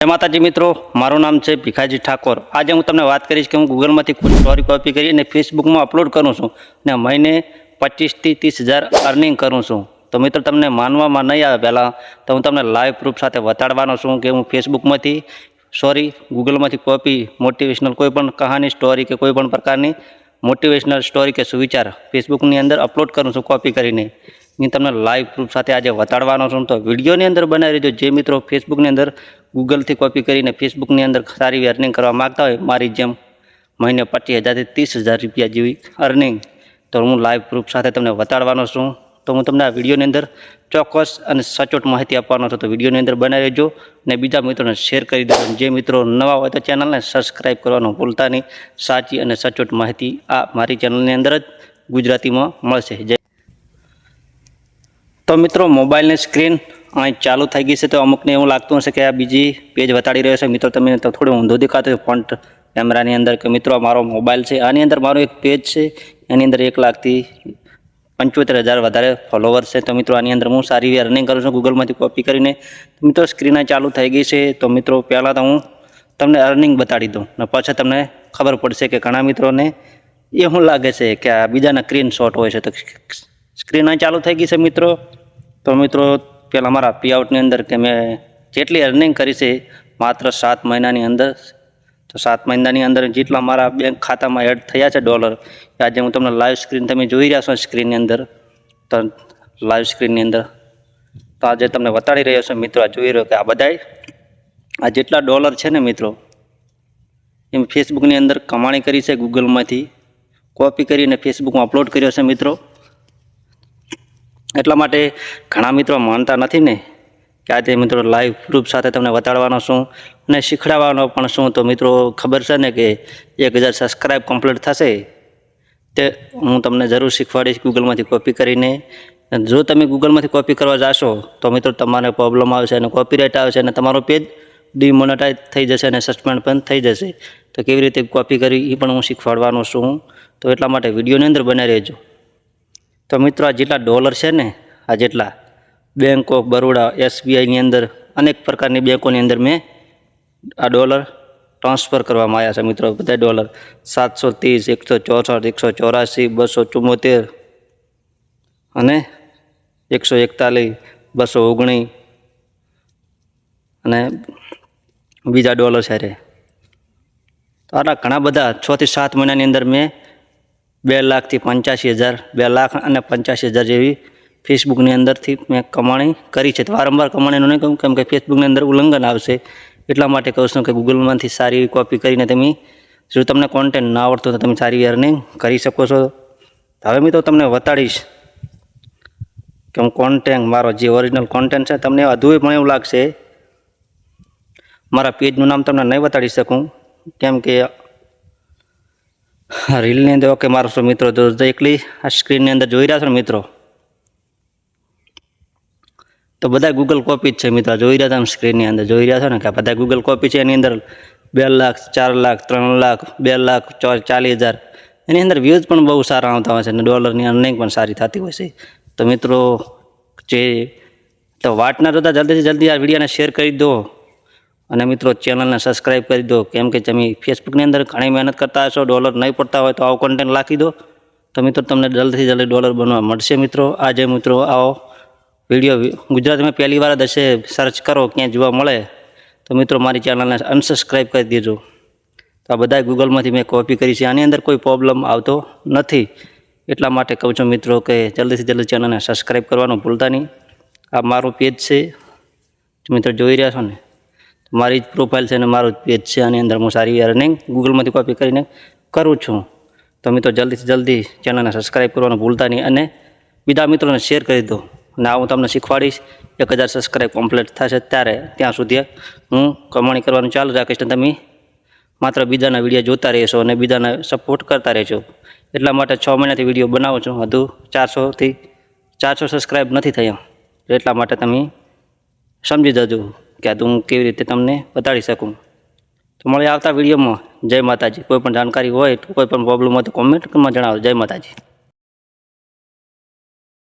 जय माताजी मित्रों, मारू नाम है भीखाजी ठाकोर। आज हूँ तमने बात करीश कि हूँ गूगल में कुछ स्टोरी कॉपी कर फेसबुक में अपलोड करूँ छूँ ने महीने 25 થી 30,000 अर्निंग करूँ छूँ। तो मित्रों तमने मानवा में नहीं आवे पहला तो हूँ तमने लाइव प्रूफ साथ बताड़वानो छूँ कि हूँ फेसबुक में सॉरी गूगल में कॉपी मोटिवेशनल कोईपण कहानी स्टोरी के कोईपण प्रकारनी मोटिवेशनल स्टोरी के सुविचार फेसबुकनी अंदर अपलोड करूँ छूँ कॉपी करीने तमने लाइव प्रूफ साथ आज बताड़वानो छूँ। तो विडियोनी अंदर बनावी रहीजो। जे मित्रों फेसबुकनी अंदर गूगल थी कॉपी करीने फेसबुकनी अंदर सारी अर्निंग करवा मांगता होय मारी जेम महीने 25,000 થી 30,000 रुपया जेवी अर्निंग तो हूँ लाइव प्रूफ साथ तमने बताड़वानो छूँ। तो हूँ तमने आ विडियोनी अंदर चौक्कस अने सचोट माहिती आपवानो छुं। तो विडियोनी अंदर बनावी रहीजो ने बीजा मित्रोने शेर करी देजो। जे मित्रों नवा होय तो चेनलने सब्सक्राइब करवानुं भूलता नहीं। साची अने सचोट माहिती आ मारी चेनलनी अंदर ज गुजरातीमां मळशे। तो मित्रों मोबाइल ने स्क्रीन अँ चालू थी गई है तो अमुक ने एवं लगत हे कि आ बीजी पेज बताड़ी रह्यो छे। मित्रों तमे तो थोड़ो ऊंधो देखातो फ्रंट कैमरा अंदर कि मित्रों मारो मोबाइल है आनी अंदर मारो एक पेज है एनी अंदर 1 लाख થી 75,000 वधारे फॉलोवर्स है। तो मित्रों आनी अंदर हूँ सारी अर्निंग करूँ छूँ गूगल में कॉपी करीने। मित्रों स्क्रीन चालू थी गई है तो मित्रों पहला तो हूँ तमने अर्निंग बताड़ी दूँ ने पछी तमने खबर पड़शे कि घणा मित्रों ने एवं लागे है कि आ बीजाना स्क्रीन शॉट होय छे। तो स्क्रीन चालू थी गई है मित्रों। तो मित्रों पहला मारा पे आउटनी अंदर कि मैं जेटली अर्निंग करी है मात्र 7 महीनानी अंदर तो 7 महीनानी अंदर जेटला मारा बैंक खाता में एड थया छे डॉलर आज हूँ तमने लाइव स्क्रीन तमे जोई रह्या छो स्क्रीन अंदर तो लाइव स्क्रीन अंदर तो आज तमने बताड़ी रह्यो छो मित्रों। आ जोई रह्यो कि आ बधाय आ जेटला डॉलर है ने मित्रों एम फेसबुकनी अंदर कमाणी करी है गूगल में कॉपी करीने फेसबुक में अपलोड कर्यो छे मित्रों। એટલા માટે ઘણા મિત્રો માનતા નથી ને કે આજે મિત્રો લાઈવ પ્રૂફ સાથે તમને બતાડવાનો છું અને શીખડાવવાનો પણ છું। તો મિત્રો ખબર છે ને કે 1000 સબસ્ક્રાઇબ કમ્પ્લીટ થશે તે હું તમને જરૂર શીખવાડીશ ગૂગલમાંથી કોપી કરીને। જો તમે ગૂગલમાંથી કોપી કરવા જાશો તો મિત્રો તમારે પ્રોબ્લેમ આવશે અને કોપીરાઇટ આવશે અને તમારો પેજ ડિમોનેટાઇઝ થઈ જશે અને સસ્પેન્ડ પણ થઈ જશે। તો કેવી રીતે કોપી કરવી એ પણ હું શીખવાડવાનો છું। તો એટલા માટે વિડીયોની અંદર બનાવી રહેજો। तो मित्रों आ जेटला डॉलर है ने आ जेटला बैंक ऑफ बरोड़ा SBI अंदर अनेक प्रकार की बैंकों अंदर में आ डॉलर ट्रांसफर करवामां आव्या छे मित्रों। बधा डॉलर 730 164 184 274 अने 141 219 अने बीजा डॉलर है रे। तो आटला घणा बधा 6 થી 7 महीनानी अंदर में 2 लाख થી 85,000 2 लाख અને 85,000 જેવી ફેસબુકની અંદરથી મેં કમાણી કરી છે। તો વારંવાર કમાણીનું નહીં કહું કેમ કે ફેસબુકની અંદર ઉલ્લંઘન આવશે એટલા માટે કહું છું કે ગૂગલમાંથી સારી કોપી કરીને તમે જો તમને કોન્ટેન્ટ ના આવડતું તો તમે સારી અર્નિંગ કરી શકો છો। હવે મિત્રો તમને બતાડીશ કે હું કોન્ટેન્ટ મારો જે ઓરિજિનલ કોન્ટેન્ટ છે તમને અધૂરું પણ એવું લાગશે। મારા પેજનું નામ તમને નહીં બતાડી શકું કેમ કે રીલ ने अंदर ओके मारो छो मित्रों। तो एकली आ स्क्रीन ने अंदर जोई रह्या छो मित्रों तो बधा गूगल कॉपी है मित्रों। जोई रह्या तमे स्क्रीन अंदर जोई रह्या छो ने कि बधा गूगल कॉपी है। एनी अंदर 2 लाख 4 लाख 3 लाख 2 लाख 40,000 एनी अंदर व्यूज पण बहु सारा आवता होय छे ने डॉलरनी अर्निंग पण सारी थती होय छे। तो मित्रों जे तो वाट ना जोता जल्दी से जल्दी आ विडियोने शेर करी दो અને મિત્રો ચેનલને સબસ્ક્રાઇબ કરી દો કેમ કે તમે ફેસબુકની અંદર ઘણી મહેનત કરતા હશો ડોલર નહીં પડતા હોય તો આવો કન્ટેન્ટ રાખી દો તો મિત્રો તમને જલ્દીથી જલ્દી ડોલર બનવા મળશે। મિત્રો આજે મિત્રો આવો વિડીયો ગુજરાતીમાં પહેલી વાર જ હશે સર્ચ કરો ક્યાં જોવા મળે તો મિત્રો મારી ચેનલને અનસબસ્ક્રાઇબ કરી દેજો। તો આ બધા ગૂગલમાંથી મેં કોપી કરી છે આની અંદર કોઈ પ્રોબ્લેમ આવતો નથી એટલા માટે કહું છું મિત્રો કે જલ્દીથી જલ્દી ચેનલને સબસ્ક્રાઇબ કરવાનું ભૂલતા નહીં। આ મારું પેજ છે મિત્રો જોઈ રહ્યા છો ને मारी प्रोफाइल से मारू पेज है आनी अंदर हूँ सारी अर्निंग गूगल में कॉपी करीने करूँ छूँ। तो मित्रों जल्दी से जल्दी चैनल ने सब्सक्राइब करवानुं भूलता नहीं अने बीजा मित्रों ने शेर कर दो ने आ हूँ तमने शीखवाड़ीश 1000 सब्सक्राइब कम्प्लीट थशे त्यारे त्यां सुधी हूँ कमाणी करवानुं चालू राखीश। तमे मात्र बीजाना विडियो जोता रहेशो अने बीजाने सपोर्ट करता रहेशो एटला माटे 6 महीनाथी विडियो बनावुं छुं। हजू 400 થી 400 सब्सक्राइब नहीं थया एटला माटे तमे समझी जजो क्या हूँ केवी रीते तमने बताड़ी सकूँ। तो मळे आवता विडियो में। जय माताजी। कोईपण जानकारी होय कोईपण प्रॉब्लम हो तो कॉमेंट में जणावो। जय माताजी।